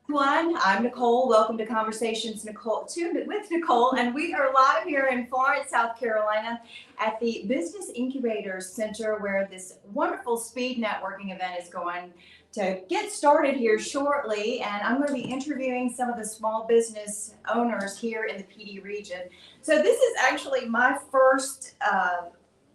Everyone, I'm Nicole. Welcome to Conversations with Nicole, and we are live here in Florence, South Carolina, at the Business Incubator Center, where this wonderful speed networking event is going to get started here shortly. And I'm going to be interviewing some of the small business owners here in the PD region. So this is actually my first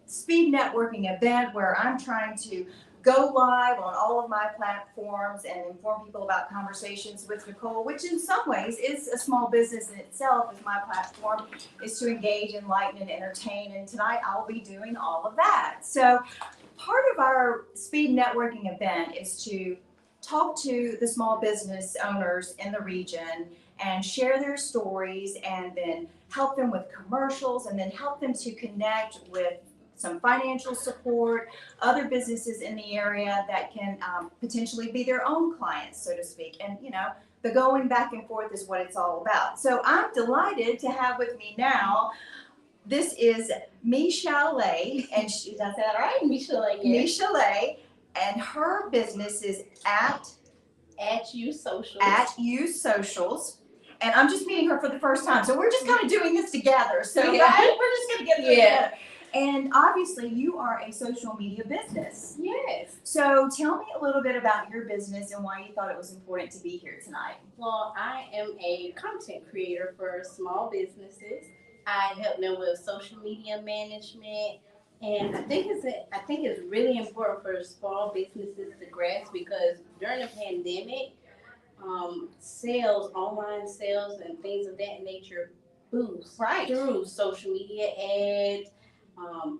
speed networking event where I'm trying to go live on all of my platforms and inform people about Conversations with Nicole, which in some ways is a small business in itself. As my platform is to engage, enlighten, and entertain. And tonight I'll be doing all of that. So part of our speed networking event is to talk to the small business owners in the region and share their stories, and then help them with commercials, and then help them to connect with some financial support, other businesses in the area that can potentially be their own clients, so to speak. And the going back and forth is what it's all about. So I'm delighted to have with me now. This is Michelle, and did I say that right? Michelle, yes. Michelle, and her business is at You Socials. At You Socials. And I'm just meeting her for the first time, so we're just kind of doing this together. So Yeah. right? We're just going to get through together. And obviously, you are a social media business. Yes. So tell me a little bit about your business and why you thought it was important to be here tonight. Well, I am a content creator for small businesses. I help them with social media management, and I think it's really important for small businesses to grasp, because during the pandemic, online sales, and things of that nature boost Right. through social media ads,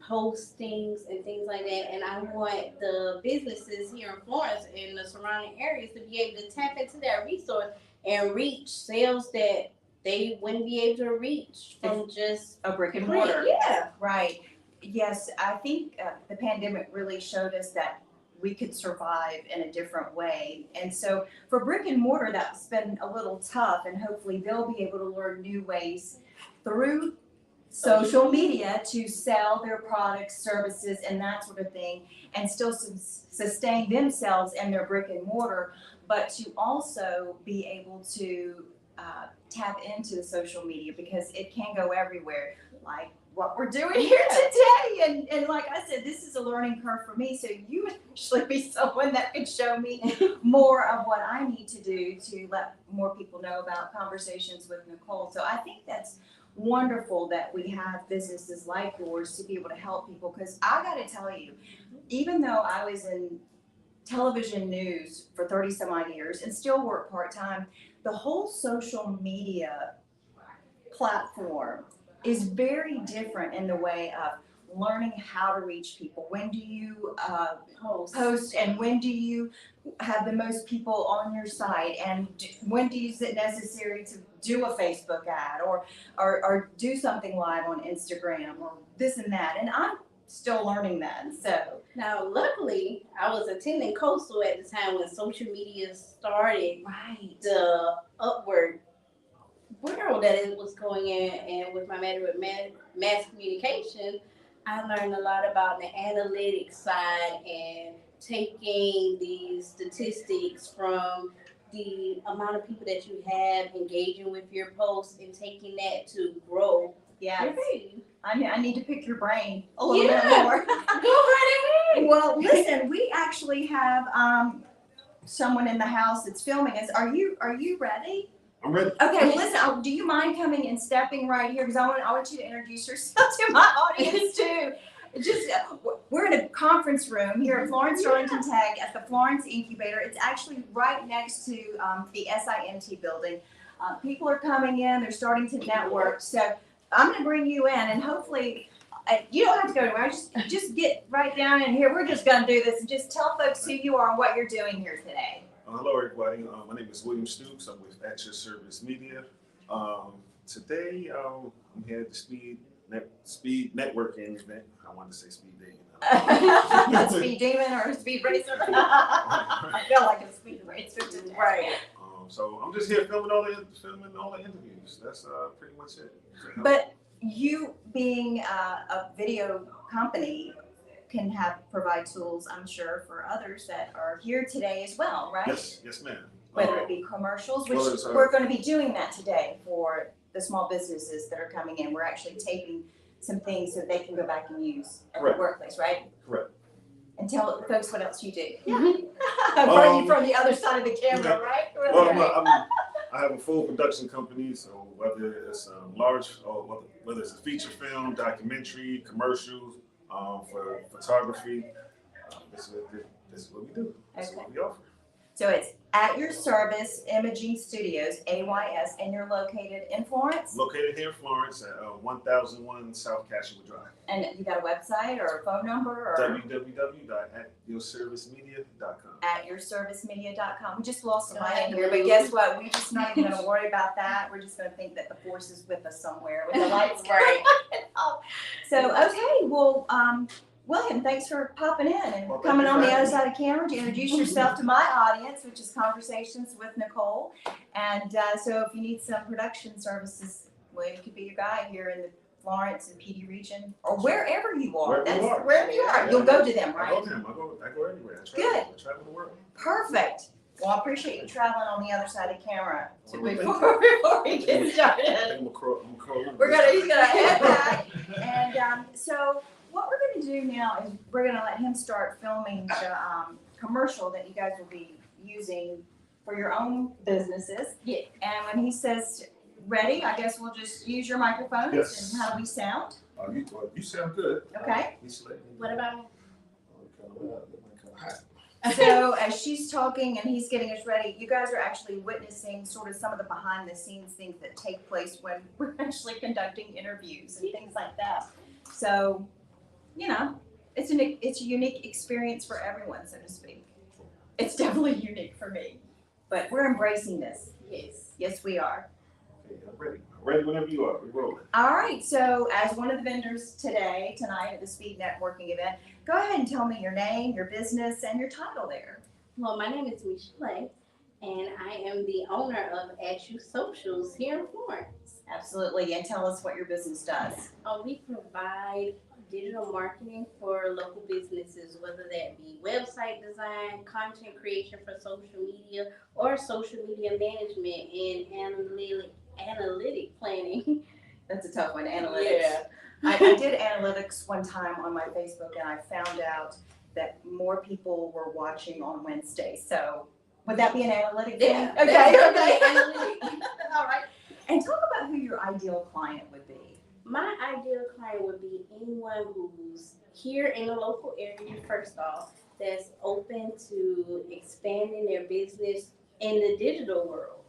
postings, and things like that. And I want the businesses here in Florence and the surrounding areas to be able to tap into that resource and reach sales that they wouldn't be able to reach from just a brick and mortar. Yeah. Right. Yes, I think the pandemic really showed us that we could survive in a different way. And so for brick and mortar, that's been a little tough, and hopefully they'll be able to learn new ways through social media to sell their products, services, and that sort of thing, and still sustain themselves in their brick and mortar, but to also be able to tap into the social media, because it can go everywhere, like what we're doing here today. And like I said, this is a learning curve for me, so you would actually be someone that could show me more of what I need to do to let more people know about Conversations with Nicole. So I think that's wonderful that we have businesses like yours to be able to help people, because I got to tell you, even though I was in television news for 30 some odd years and still work part-time, the whole social media platform is very different in the way of learning how to reach people. When do you post, and when do you have the most people on your site, and when do you is it necessary to do a Facebook ad or do something live on Instagram or this and that. And I'm still learning that. So now, luckily, I was attending Coastal at the time when social media started. Right. The upward world that it was going in, and with my major with mass communication, I learned a lot about the analytics side and taking these statistics from the amount of people that you have engaging with your posts and taking that to grow your page. I need to pick your brain a little bit more. Go right ahead. Well, listen, we actually have someone in the house that's filming us. Are you ready? I'm ready. Okay, well, listen, do you mind coming and stepping right here? Because I want you to introduce yourself to my audience too. Just we're in a conference room here at Florence Darlington Tech at the Florence Incubator. It's actually right next to the SIMT building. People are coming in, they're starting to network. So I'm going to bring you in, and hopefully you don't have to go anywhere. Just get right down in here. We're just going to do this, and just tell folks who you are and what you're doing here today. Hello, everybody. My name is William Stoops. I'm with At Your Service Media. Today, I'm here at the Speed Networking event. I wanted to say Speed Dating. Speed Demon or Speed Racer. I feel like a Speed Racer today. Right. So I'm just here filming all the interviews. That's pretty much it. But you being a video company can provide tools, I'm sure, for others that are here today as well, right? Yes, ma'am. whether it be commercials, which well, it's, we're going to be doing that today for the small businesses that are coming in. We're actually taping some things so they can go back and use at the Correct. workplace, right? Correct. And tell the folks what else you do. Yeah. I'm probably from the other side of the camera, okay. right? Well, I have a full production company, so whether it's large, or whether it's a feature film, documentary, commercials, for photography, this is what we do. This is what we offer. So it's At Your Service Imaging Studios, AYS, and you're located in Florence? Located here in Florence at 1001 South Cashua Drive. And you got a website or a phone number or? www.atyourservicemedia.com. Atyourservicemedia.com. We just lost an Don't I have in to here, but move. guess what? We're just not even gonna worry about that. We're just gonna think that the force is with us somewhere with the lights. Right. So, okay, well, William, thanks for popping in and Well, thank coming you on for the other having side of the camera to introduce yourself to my audience, which is Conversations with Nicole. And so if you need some production services, William could be your guy here in the Florence and PD region, or wherever you are. Wherever you are. Wherever you are, Yeah. you'll go to them, I right? go to them. I go everywhere. I travel. Good. I travel the world. Perfect. Well, I appreciate you traveling on the other side of camera Well, before we get I started. think I'm He's gonna head back. And so what we're gonna do now is we're gonna let him start filming the commercial that you guys will be using for your own businesses. Yeah. And when he says ready, I guess we'll just use your microphones. Yes. And how do we sound? You sound good. Okay. What about me? So as she's talking and he's getting us ready, you guys are actually witnessing sort of some of the behind the scenes things that take place when we're actually conducting interviews and things like that. So, you know, it's a unique experience for everyone, so to speak. It's definitely unique for me, but we're embracing this. Yes. Yes, we are. Okay, I'm ready. I'm ready whenever you are. We're rolling. All right, so as one of the vendors tonight at the Speed Networking event, go ahead and tell me your name, your business, and your title there. Well, my name is Michelle, and I am the owner of At You Socials here in Florence. Absolutely, and tell us what your business does. We provide digital marketing for local businesses, whether that be website design, content creation for social media, or social media management and analytic planning. That's a tough one, analytics. Yeah. I did analytics one time on my Facebook and I found out that more people were watching on Wednesday. So would that be an analytic thing? Yeah. Okay. Analytic. All right. And talk about who your ideal client would be. My ideal client would be anyone who's here in the local area, first off, that's open to expanding their business in the digital world.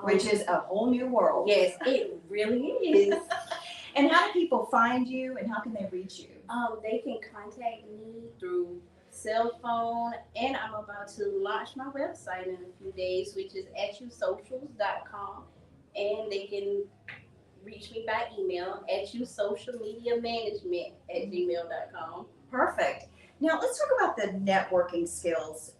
Which is a whole new world. Yes, it really is. And how do people find you and how can they reach you? They can contact me through cell phone, and I'm about to launch my website in a few days, which is atyouSocials.com, and they can reach me by email, atyouSocialMediaManagement@gmail.com. Perfect. Now let's talk about the networking skills.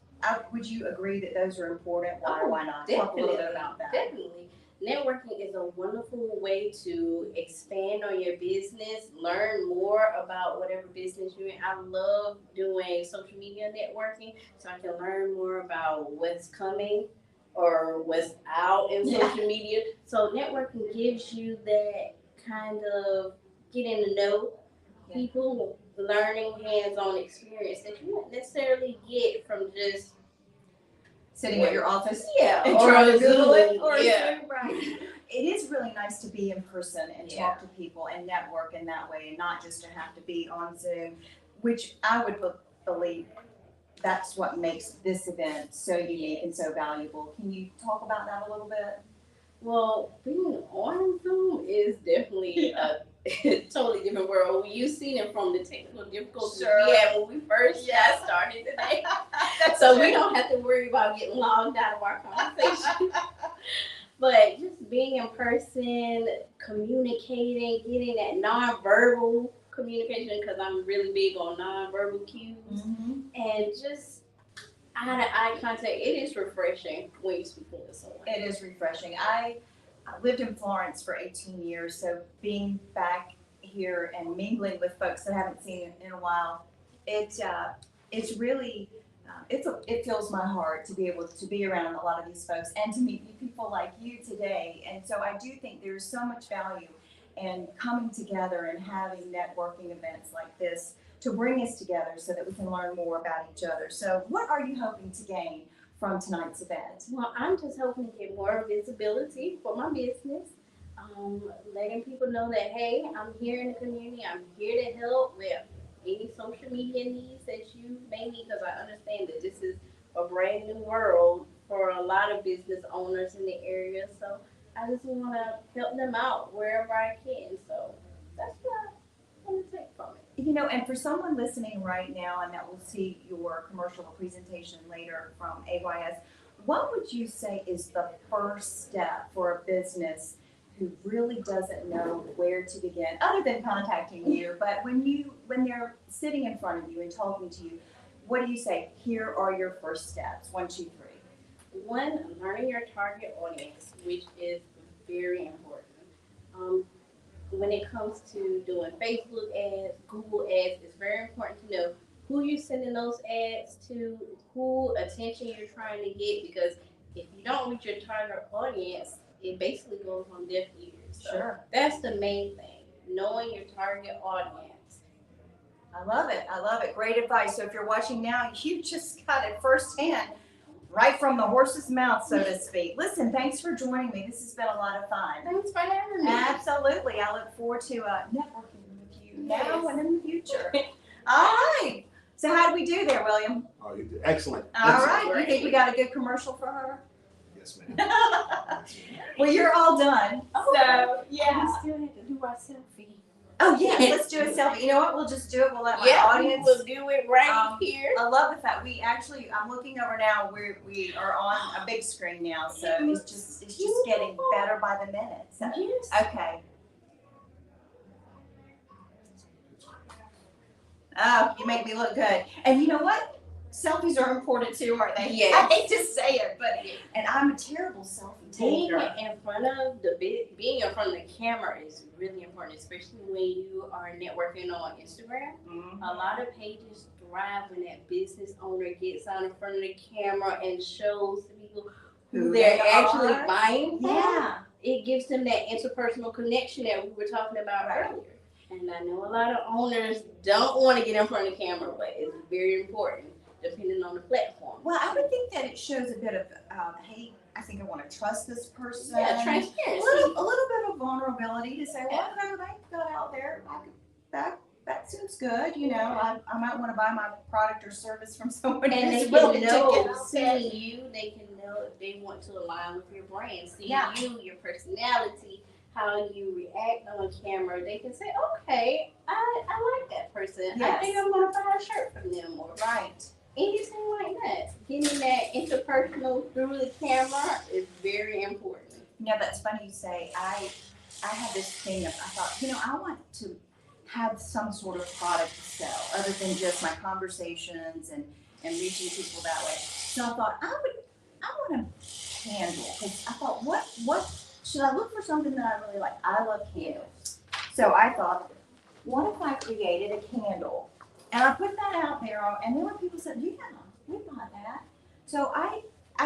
Would you agree that those are important? Why not? Talk a little bit about that. Definitely. Networking is a wonderful way to expand on your business, learn more about whatever business you're in. I love doing social media networking so I can learn more about what's coming or what's out in social media. So networking gives you that kind of getting to know people, learning hands-on experience that you won't necessarily get from just Sitting at your office. and Or trying to Google it, Zoom. or Yeah. Zoom, right. It is really nice to be in person and talk to people and network in that way and not just to have to be on Zoom, which I would believe that's what makes this event so unique and so valuable. Can you talk about that a little bit? Well, being on Zoom is definitely a totally different world. You've seen it from the technical difficulties Sure. we had when we first got started today. So we don't have to worry about getting logged out of our conversation. But just being in person, communicating, getting that nonverbal communication, because I'm really big on nonverbal cues, and just eye-to-eye contact, it is refreshing when you speak with someone. It is refreshing. I lived in Florence for 18 years, so being back here and mingling with folks that I haven't seen in a while, it's really it fills my heart to be able to be around a lot of these folks and to meet new people like you today. And so I do think there's so much value in coming together and having networking events like this to bring us together so that we can learn more about each other. So what are you hoping to gain from tonight's event? Well, I'm just hoping to get more visibility for my business. Letting people know that, hey, I'm here in the community. I'm here to help with any social media needs that you may need, because I understand that this is a brand new world for a lot of business owners in the area. So I just want to help them out wherever I can. So that's what I want to take from it. You know, and for someone listening right now and that will see your commercial presentation later from AYS, what would you say is the first step for a business who really doesn't know where to begin, other than contacting you? But when they're sitting in front of you and talking to you, what do you say? Here are your first steps. 1, 2, 3. One, learning your target audience, which is very important. When it comes to doing Facebook ads, Google ads, it's very important to know who you're sending those ads to, who attention you're trying to get, because if you don't reach your target audience, it basically goes on deaf ears. So Sure. that's the main thing, knowing your target audience. I love it. I love it. Great advice. So if you're watching now, you just got it firsthand, right from the horse's mouth, so to speak. Listen, thanks for joining me. This has been a lot of fun. Thanks for having me. Absolutely. I look forward to networking with you now Yes. and in the future. All right. So how do we do there, William? Oh, you did excellent. All Excellent. right. You think we got a good commercial for her? Yes, ma'am. Well, you're all done. So, yeah. We still have to do our selfie. Oh, yeah. Let's do a selfie. You know what? We'll just do it. We'll let my Yeah, audience. we'll do it right here. I love the fact I'm looking over now. We are on a big screen now, so it's just getting better by the minute. So, Yes. okay. Oh, you make me look good. And you know what? Selfies are important too, aren't they? Yes. I hate to say it, but and I'm a terrible selfie Being taker. in front of being in front of the camera is really important, especially when you are networking on Instagram. Mhm. A lot of pages thrive when that business owner gets out in front of the camera and shows the people who they're they actually are. buying from. Yeah. It gives them that interpersonal connection that we were talking about Right. earlier. And I know a lot of owners don't want to get in front of the camera, but it's very important depending on the platform. Well, I would think that it shows a bit of, hey, I think I want to trust this person. Yeah, A transparency. little bit of vulnerability to say, well, no, they got out there. That seems good. You know, I might want to buy my product or service from someone And who's they willing can to know, get out there. seeing you, they can know if they want to align with your brand. Seeing Yeah. you, your personality, how you react on camera, they can say, okay, I like that person. I Yes. think I'm going to buy a shirt from them, or Right. anything like that. Getting that interpersonal through the camera is very important. You know, that's funny you say. I had this thing of, I thought, you know, I want to have some sort of product to sell other than just my conversations and reaching people that way. So I thought I want a candle, because I thought, what should I look for something that I really like? I love candles. So I thought, what if I created a candle? And I put that out there, and there were people who said, yeah, we buy that. So I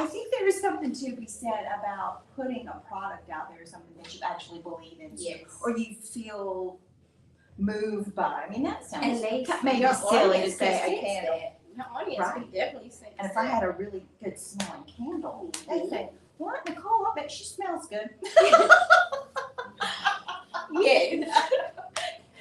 think there is something to be said about putting a product out there, something that you actually believe in, Yes. or you feel moved by. I mean, that sounds And they maybe your silly to audience say can a sense candle. that. Your audience Right. can definitely sense And if I that. had a really good smelling candle, they'd say, what, Nicole, I bet she smells good. Yeah.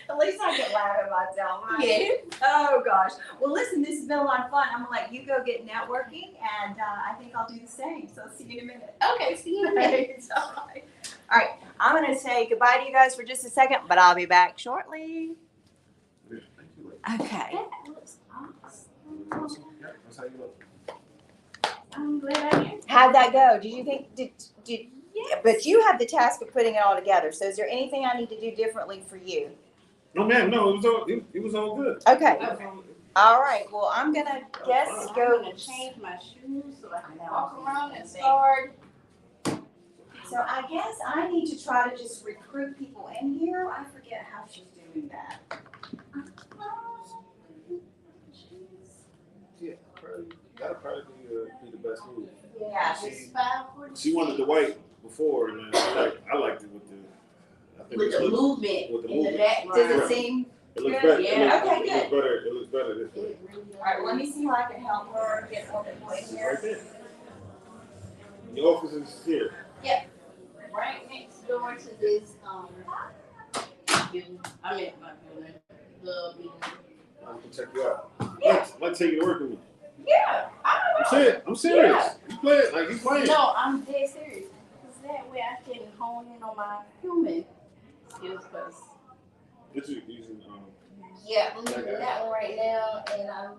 At least I can laugh at myself, right? Yeah. Oh, gosh. Well, listen, this has been a lot of fun. I'm going to let you go get networking, and I think I'll do the same. So see you in a minute. Okay, see you in a minute. All right. I'm going to say goodbye to you guys for just a second, but I'll be back shortly. Yeah, thank you. Okay. That looks awesome. Yeah, that's how you look. I'm glad I did. How'd that go? Did you think, did, Yes. but you have the task of putting it all together. So is there anything I need to do differently for you? No, ma'am, no, it was all good. Okay. It was all- All right. Well, I'm going to guess I'm go. gonna change my shoes so I can I know. walk around and start. So I guess I need to try to just recruit people in here. I forget how she's doing that. Yeah, That'd probably be the best move. Yeah, She- it's 5:46. She wanted the white before, and I liked it with the. I think With it's the movement with the in the movement. background. Does it seem? It looks Good? better. Yeah. Okay, It looks better. It looks better this way. It really All right, let me see how I can help her get more people in Right here. there. The office is here. right next door to this building. I meant my building. The building. I can check you out. Yeah. Let's take you to work with me. Yeah, I'm serious. You play it like you playing. No, I'm dead serious. Because that way I can hone in on my human skills. Cause What you using? yeah, I'm using that one right now, and I'm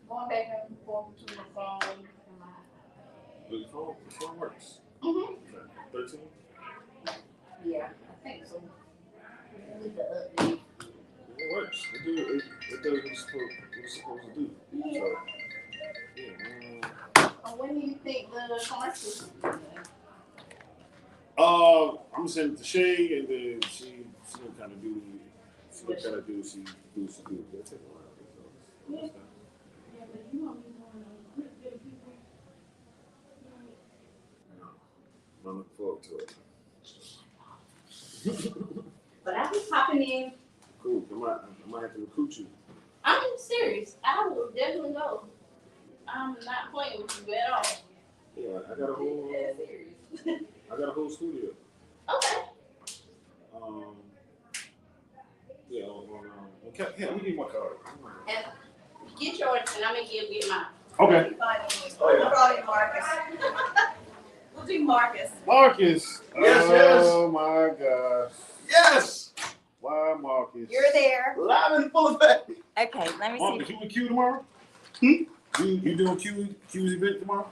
going back and forth to my phone. And my The phone works. 13. yeah, I think so. With the update. It works. It does what it's supposed to do. Yeah. So, yeah. When do you think the commercials? I'm gonna send it to Shay, and then she gonna kind of do. She gonna kind of do. She do. That's it. Yeah, but you want me to get people. I'm looking forward to it. But I'll be popping in. Cool. I might have to recruit you. I'm serious. I will definitely go. I'm not playing with you at all. Yeah, I got a whole. Dead serious. I got a whole studio. Okay. Yeah. Okay. Yeah, let me give you my card. And get yours, and I'm gonna get mine. Okay. Oh, yeah. Brought in Marcus. We'll do Marcus. Marcus. Yes, yes. Oh my gosh. Yes! Why Marcus? You're there. Live and full effect. Okay, let me Marcus, see. you with Q tomorrow? You doing Q's event tomorrow?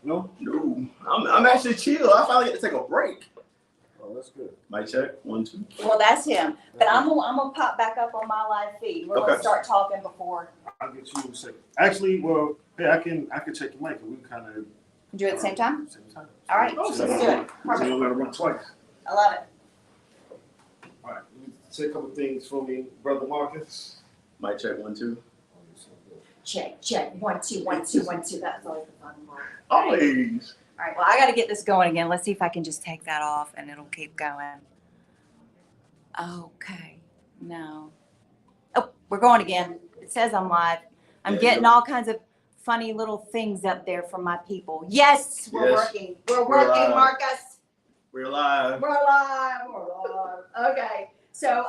No? No, I'm actually chill. I finally get to take a break. Oh, that's good. Mic check. 1, 2. Well, that's him. But I'm gonna pop back up on my live feed. We're gonna Okay. start talking before. I'll get you in a second. Actually, well, yeah, I can check your mic and we kind of Do it at the same time? Same time. All right, So let's so do it. we Perfect. don't gotta run twice. I love it. All right, let me say a couple things for me, brother Marcus. Mic check. 1, 2. Check, check. 1, 2, 1, 2, 1, 2. That's always the fun part. Always. All right, well, I got to get this going again. Let's see if I can just take that off and it'll keep going. Okay, no. Oh, we're going again. It says I'm live. I'm Yeah, getting you're- all kinds of funny little things up there from my people. Yes, we're Yes. working. We're We're working, live. Marcus. We're live. We're live. We're live. Okay. So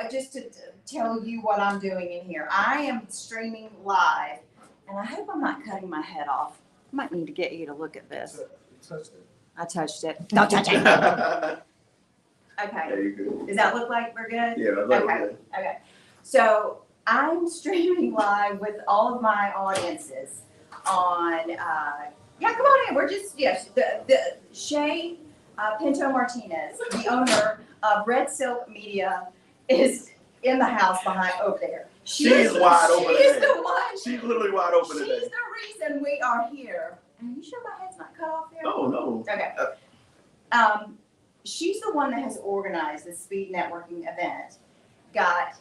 just to tell you what I'm doing in here. I am streaming live, and I hope I'm not cutting my head off. I might need to get you to look at this. You touched it. I touched it. Don't touch it. There Okay. you go. Does that look like we're good? Yeah, that's like Okay. Okay. So I'm streaming live with all of my audiences on, yeah, come on in. We're just, yes, the Shay Pinto Martinez, the owner of Red Silk Media, is in the house behind over there. She's wide open She's today. the one. She's literally wide open She's today. the reason we are here. Are you sure my head's not cut off there? Oh, no. Okay. She's the one that has organized this speed networking event. Got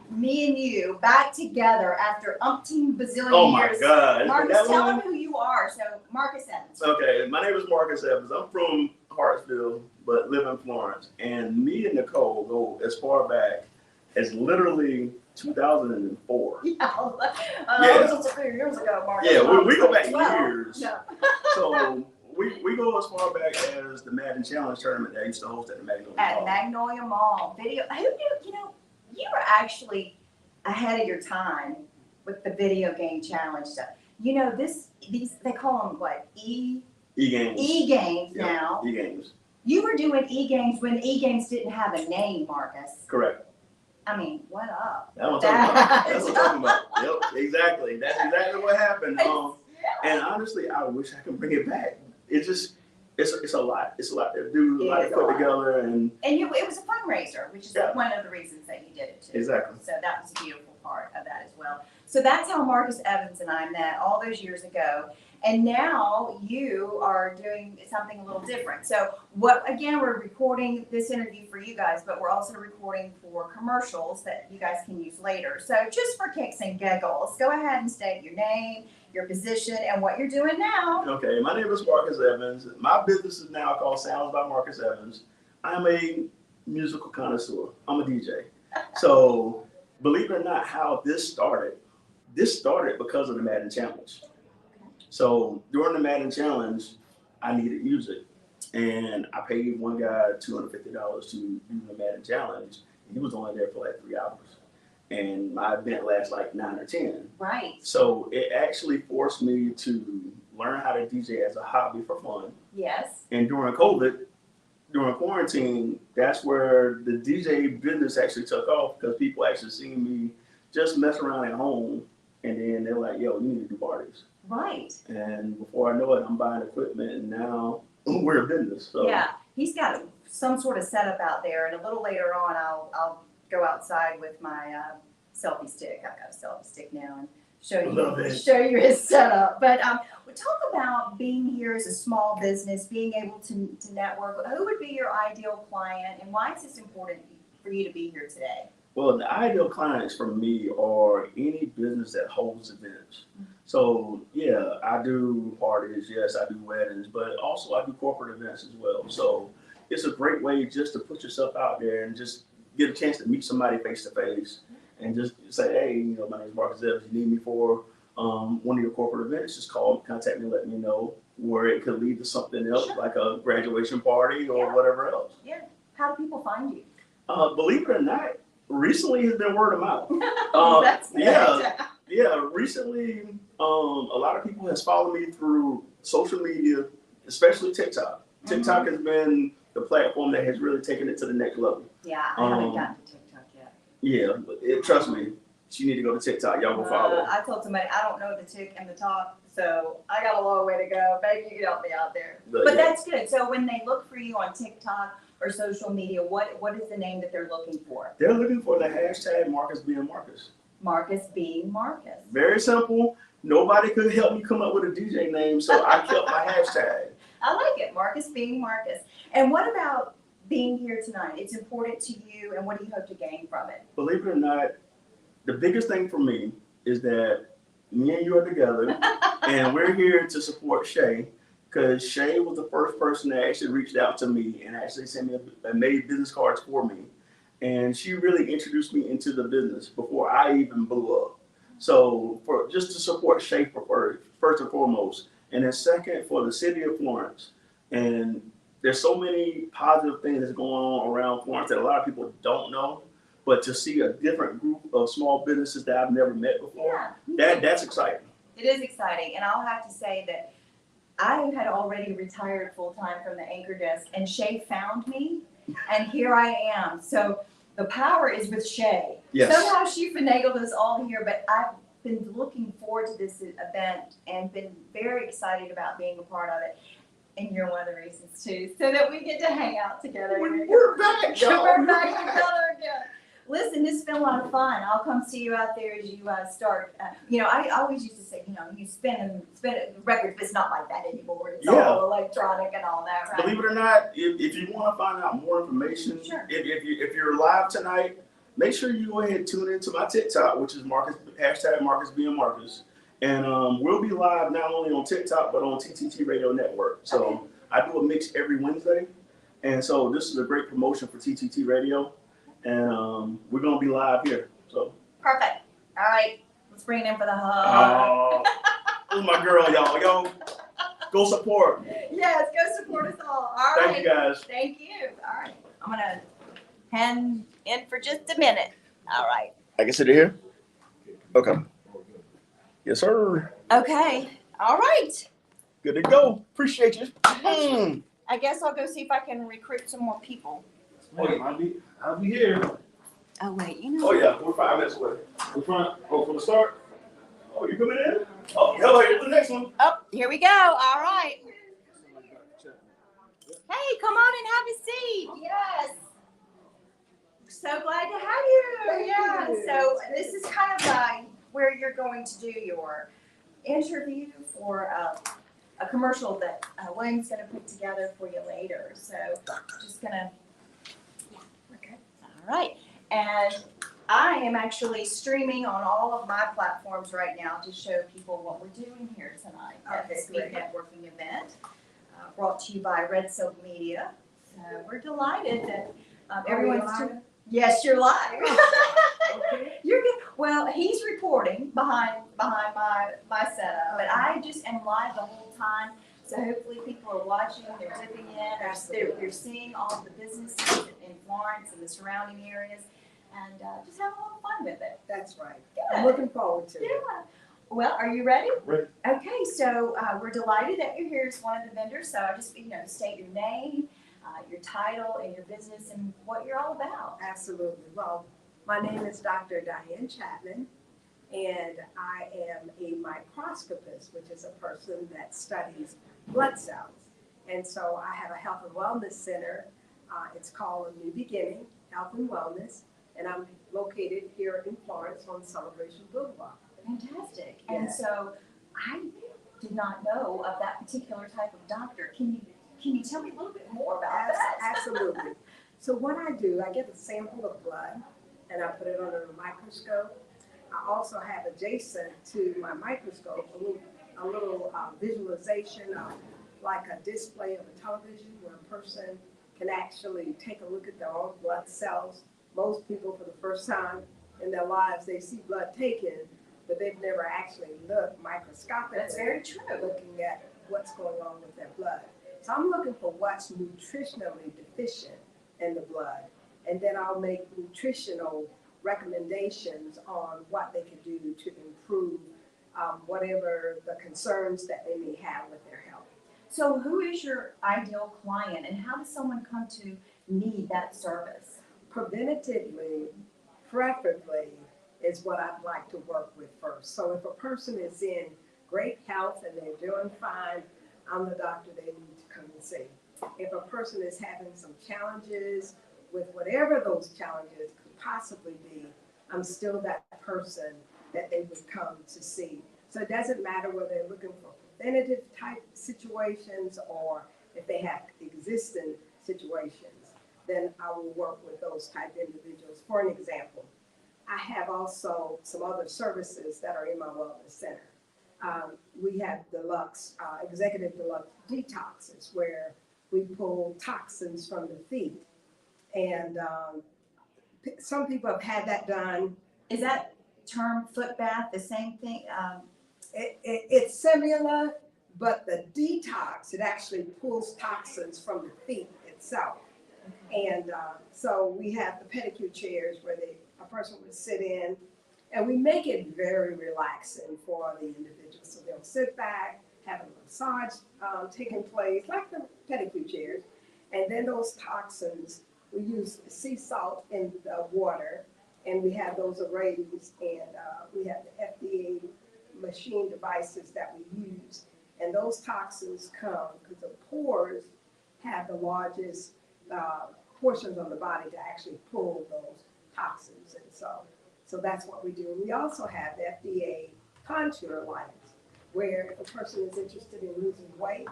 me and you back together after umpteen bazillion Oh, my years. God. Marcus, That tell one? them who you are. So, Marcus Evans. Okay, my name is Marcus Evans. I'm from Hartsville, but live in Florence. And me and Nicole go as far back as literally 2004. Yeah. Yeah. That was a few years ago, Marcus. Yeah, we go back 12. years. No. So we go as far back as the Madden Challenge tournament that I used to host at the Magnolia At Mall. Magnolia Mall. Video. Who knew? You know, you were actually ahead of your time with the video game challenge stuff. You know, these they call them what? E-games. E-games Yeah, now. E-games. You were doing e-games when e-games didn't have a name, Marcus. Correct. I mean, what up? That's what I'm talking about. That's what I'm talking about. Yep, exactly. That's exactly what happened. And honestly, I wish I could bring it back. It's just, it's a lot. It's a lot to do, a lot to It is a put lot. together, and And it was a fundraiser, which is Yeah. one of the reasons that you did it too. exactly. So that was a beautiful part of that as well. So that's how Marcus Evans and I met all those years ago. And now you are doing something a little different. So again, we're recording this interview for you guys, but we're also recording for commercials that you guys can use later. So just for kicks and giggles, go ahead and state your name, your position, and what you're doing now. Okay, my name is Marcus Evans. My business is now called Sounds by Marcus Evans. I'm a musical connoisseur. I'm a DJ. So believe it or not, how this started because of the Madden Challenge. So during the Madden Challenge, I needed music. And I paid one guy $250 to do the Madden Challenge. He was only there for like 3 hours. And my event lasts like 9 or 10. Right. So it actually forced me to learn how to DJ as a hobby for fun. Yes. And during quarantine, that's where the DJ business actually took off because people actually seen me just mess around at home. And then they're like, yo, you need to do parties. Right. And before I know it, I'm buying equipment and now we're a business. So. Yeah, he's got some sort of setup out there, and a little later on, I'll go outside with my selfie stick. I've got a selfie stick now and show you his setup. But we talk about being here as a small business, being able to network. Who would be your ideal client, and why is this important for you to be here today? Well, the ideal clients for me are any business that holds events. So yeah, I do parties, yes, I do weddings, but also I do corporate events as well. So it's a great way just to put yourself out there and just get a chance to meet somebody face to face and just say, hey, you know, my name is Marcus Evans. You need me for one of your corporate events, just call, contact me, let me know, where it could lead to something else, Sure. like a graduation party or Yeah. whatever else. Yeah. How do people find you? Believe it or not, recently has been word of mouth. That's great. Yeah, recently, a lot of people has followed me through social media, especially TikTok. TikTok has been the platform that has really taken it to the next level. Yeah, I haven't gotten to TikTok yet. Yeah, but trust me, you need to go to TikTok. Y'all go follow. I told somebody I don't know the tick and the talk, so I got a long way to go. Maybe you can help me out there. But yeah. that's good. So when they look for you on TikTok or social media, what is the name that they're looking for? They're looking for the hashtag Marcus being Marcus. Marcus being Marcus. Very simple. Nobody could help me come up with a DJ name, so I kept my hashtag. I like it, Marcus being Marcus. And what about being here tonight? It's important to you, and what do you hope to gain from it? Believe it or not, the biggest thing for me is that me and you are together, and we're here to support Shay, because Shay was the first person that actually reached out to me and actually sent me and made business cards for me. And she really introduced me into the business before I even blew up. So for just to support Shay first and foremost, and then second for the city of Florence. And there's so many positive things that's going on around Florence that a lot of people don't know. But to see a different group of small businesses that I've never met before, that's exciting. It is exciting, and I'll have to say that I had already retired full-time from the anchor desk, and Shay found me, and here I am. So the power is with Shay. Yes. Somehow she finagled us all here, but I've been looking forward to this event and been very excited about being a part of it. And you're one of the reasons too, so that we get to hang out together. We're back, y'all. We're back together again. Listen, this has been a lot of fun. I'll come see you out there as you start. I always used to say, you spin records, but it's not like that anymore. It's all electronic and all that, right? Believe it or not, if you want to find out more information, Sure. if you're live tonight, make sure you go ahead and tune into my TikTok, which is hashtag Marcus being Marcus. And we'll be live not only on TikTok, but on TTT Radio Network. So okay. I do a mix every Wednesday. And so this is a great promotion for TTT Radio. And we're going to be live here. So perfect. All right. Let's bring it in for the hug. This is my girl, y'all. Yo, go support. Yes, go support us all. All right. Thank you, guys. Thank you. All right. I'm going to hand in for just a minute. All right. I can sit here? Okay. Yes, sir. Okay. All right. Good to go. Appreciate you. I guess I'll go see if I can recruit some more people. I'll be here. Oh, wait. Oh, yeah. We're 5 minutes away. From the start? Oh, you coming in? Oh, hello. Here's the next one. Oh, here we go. All right. Hey, come on and have a seat. Yes. So glad to have you. Yeah. So this is kind of where you're going to do your interview for a commercial that William's gonna put together for you later. So just gonna, Okay. all right. And I am actually streaming on all of my platforms right now to show people what we're doing here tonight at the Okay, Speed great. Networking event, brought to you by Red Silk Media. So we're delighted that everyone's live? doing. Yes, you're live. Okay. You're good. Well, he's reporting behind my setup, but I just am live the whole time. So hopefully people are watching, they're dipping in, they're seeing all of the businesses in Florence and the surrounding areas, and just having a little fun with it. That's right. Good. I'm looking forward to it. Yeah. Well, are you ready? Ready. Okay, so we're delighted that you're here as one of the vendors. So I just, state your name, your title, and your business, and what you're all about. Absolutely. Well, my name is Dr. Diane Chapman, and I am a microscopist, which is a person that studies blood cells. And so I have a health and wellness center. It's called A New Beginning, Health and Wellness, and I'm located here in Florence on Celebration Boulevard. Fantastic. And Yes. so I did not know of that particular type of doctor. Can you tell me a little bit more about that? Absolutely. So what I do, I get a sample of blood and I put it under a microscope. I also have adjacent to my microscope a little visualization of like a display of a television where a person can actually take a look at their own blood cells. Most people, for the first time in their lives, they see blood taken, but they've never actually looked microscopically. That's very true. Looking at what's going on with their blood. So I'm looking for what's nutritionally deficient in the blood, and then I'll make nutritional recommendations on what they can do to improve whatever the concerns that they may have with their health. So who is your ideal client, and how does someone come to need that service? Preventatively, preferably, is what I'd like to work with first. So if a person is in great health and they're doing fine, I'm the doctor they need to come and see. If a person is having some challenges with whatever those challenges could possibly be, I'm still that person that they would come to see. So it doesn't matter whether they're looking for preventative type situations or if they have existing situations, then I will work with those type individuals. For an example, I have also some other services that are in my wellness center. We have deluxe, executive deluxe detoxes where we pull toxins from the feet. And some people have had that done. Is that term foot bath the same thing? It's similar, but the detox, it actually pulls toxins from the feet itself. And so we have the pedicure chairs where a person would sit in, and we make it very relaxing for the individual. So they'll sit back, have a massage taking place, like the pedicure chairs, and then those toxins, we use sea salt in the water, and we have those arrays, and we have the FDA machine devices that we use, and those toxins come because the pores have the largest portions on the body to actually pull those toxins, and so that's what we do. And we also have the FDA contour lights, where if a person is interested in losing weight,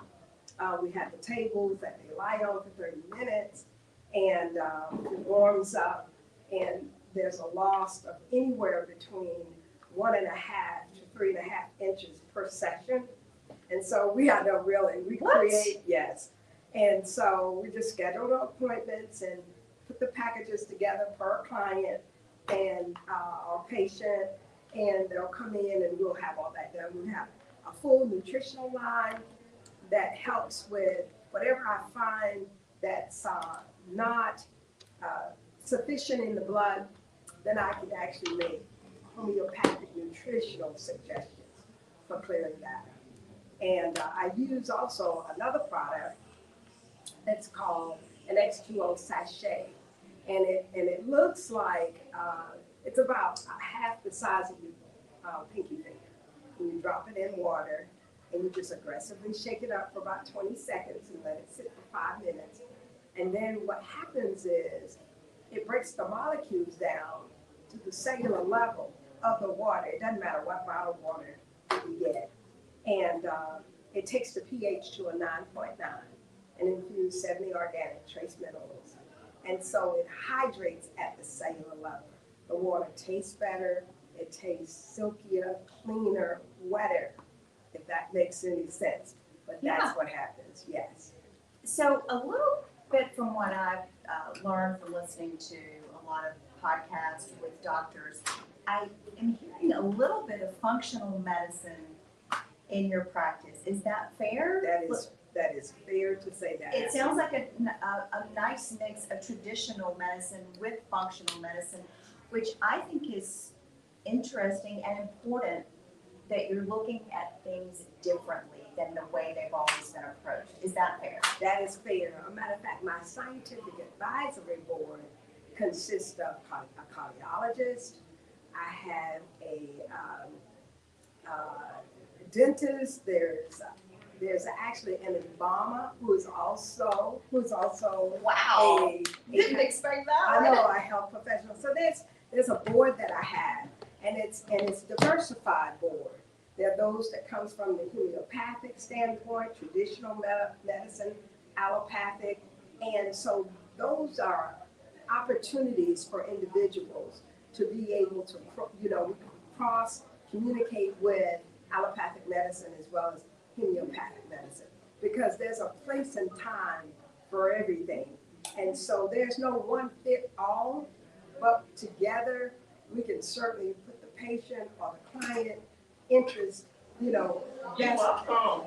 we have the tables that they lie on for 30 minutes, and it warms up, and there's a loss of anywhere between 1.5 to 3.5 inches per session. And so we had to really create, yes. And so we just scheduled appointments and put the packages together per client and our patient, and they'll come in and we'll have all that done. We have a full nutritional line that helps with whatever I find that's not sufficient in the blood, then I can actually make homeopathic nutritional suggestions for clearing that. And I use also another product that's called an X2O sachet. And it looks like it's about half the size of your pinky finger. And you drop it in water and you just aggressively shake it up for about 20 seconds and let it sit for 5 minutes. And then what happens is it breaks the molecules down to the cellular level of the water. It doesn't matter what bottled water you get. And it takes the pH to a 9.9 and infuse 70 organic trace minerals. And so it hydrates at the cellular level. The water tastes better, it tastes silkier, cleaner, wetter, if that makes any sense. But that's what happens, yes. So a little bit from what I've learned from listening to a lot of podcasts with doctors, I am hearing a little bit of functional medicine in your practice. Is that fair? That is fair to say that. It sounds like a nice mix of traditional medicine with functional medicine, which I think is interesting and important, that you're looking at things differently than the way they've always been approached. Is that fair? That is fair. As a matter of fact, my scientific advisory board consists of a cardiologist. I have a dentist. There's actually an embalmer who's also Wow. Didn't a expect that. I know, a health professional. So there's a board that I have, and it's diversified board. There are those that comes from the homeopathic standpoint, traditional medicine, allopathic, and so those are opportunities for individuals to be able to, cross communicate with allopathic medicine as well as homeopathic medicine, because there's a place and time for everything. And so there's no one fit all, but together we can certainly put the patient or the client interest, best,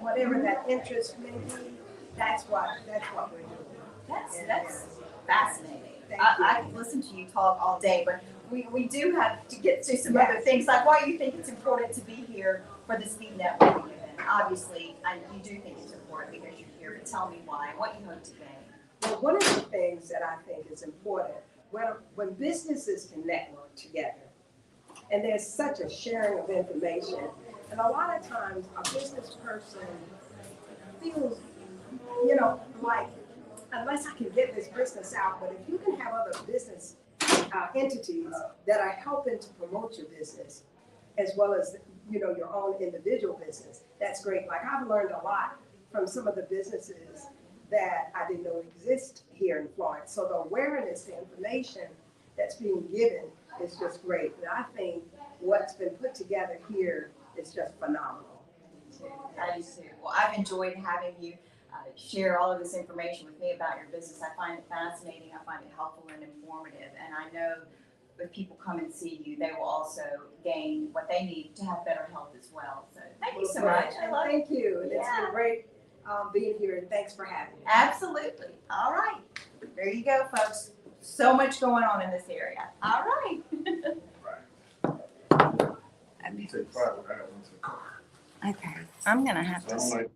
whatever that interest may be, that's what we're doing. That's fascinating. Thank I you. could listen to you talk all day, but we do have to get to some other things, like why you think it's important to be here for the speed networking event. Obviously, you do think it's important because you're here, but tell me why, what you hope to gain. Well, one of the things that I think is important, when businesses can network together, and there's such a sharing of information, and a lot of times a business person feels, like, unless I can get this business out, but if you can have other business entities that are helping to promote your business, as well as, your own individual business, that's great. Like, I've learned a lot from some of the businesses that I didn't know exist here in Florence. So the awareness, the information that's being given is just great. And I think what's been put together here is just phenomenal. I do too. Well, I've enjoyed having you share all of this information with me about your business. I find it fascinating. I find it helpful and informative. And I know if people come and see you, they will also gain what they need to have better health as well. So thank you so much. I love it. Thank you. And it's Yeah. been great being here, and thanks for having me. Absolutely. All right. There you go, folks. So much going on in this area. All right. You take private, I got one to the car. Okay. I'm going to have So I'm like,